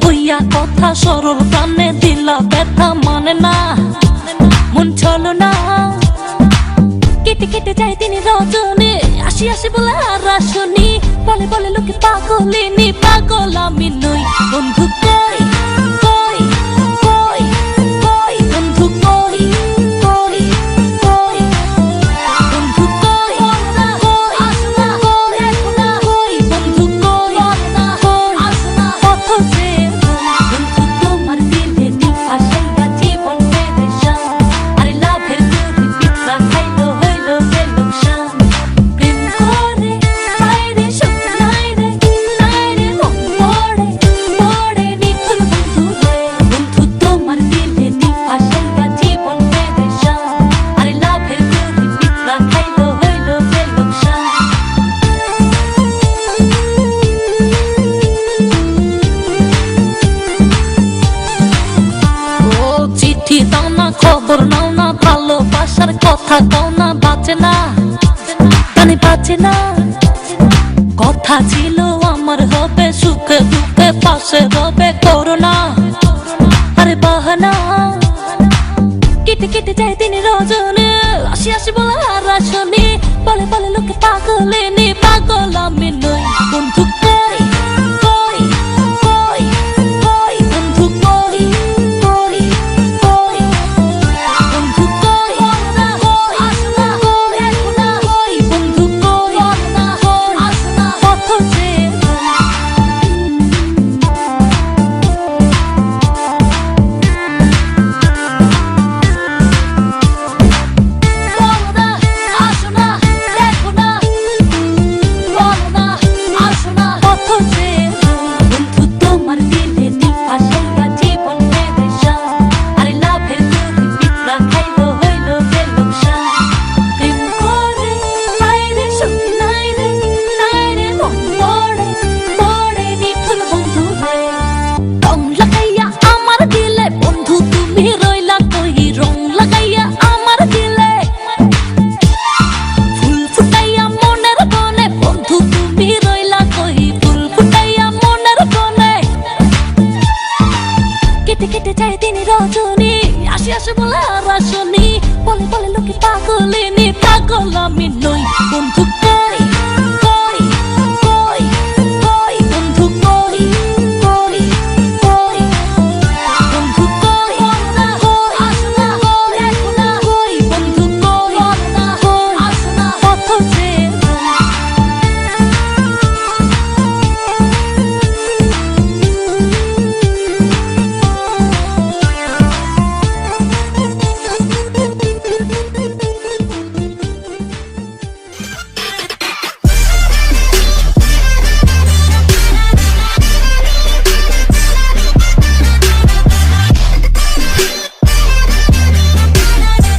কইয়া কথা সরল প্রাণে দিলা ব্যথা মানে না মন চলো না কেটে কেটে যায় তিনি রজনী আসি আসি বলে আর আসনি বলে বলে লোকে পাগলিনী পাগল আমি নই বন্ধু কই কই কই কই বন্ধু কই কই কই বন্ধু কই আসনা কই এখনা কই বন্ধু কই না কই আসনা কত যে বন্ধু তোমার দিলে নি আশাইয়া জীবন পেরেশান আরে লাভের গরি পিছলা খাইলো হইলো গেলো শান প্রেম করে বাইরে সুখ নাই রে মন পড়ে নিখুল বন্ধু রে বন্ধু তোমার দিলে নি আশাইয়া জীবন পেরেশান আরে লাভের গরি পিছলা খাইলো হইলো গেলো শান ও চিঠি দাও না খবর নাও না ভালোবাসার কথা দাও না বাঁচে না মানে বাঁচে না কথা ছিল আমার হবে সুখে দুঃখে পাশে রবে করোনা আরে বাহানা কেটে কেটে যায় তিনি রজনী আসি আসি বলে আর আসনি বলে বলে লোকে পাগলিনী পাগল আমি নই বন্ধু কই কই কই কই বন্ধু কই কই কই বন্ধু কই না কই আসনা কই এখনা কই বন্ধু কই না কই আসনা কত যে বলনা আসনা দেখো না বলনা আসনা কত যে বন্ধু তোমার দিলে নি আশাইয়া জীবন পেরেশান আরে লাভের গরি পিছলা খাইলো হইলো গেলো শান প্রেম করে বাইরে সুখ নাই রে মন পড়ে নিখুল বন্ধু রে রং লাগাইয়া আমার দিলে বন্ধু তুমি রইলা কই রং লাগাইয়া আমার দিলে ফুল ফুটাইয়া মনের কোণে বন্ধু তুমি রইলা কই ফুল ফুটাইয়া মনের কোণে কেটে কেটে যায় তিনি রজনী আসি আসি বলে আর আসনি বলে বলে লোকে পাগলিনী পাগল আমি নই বন্ধু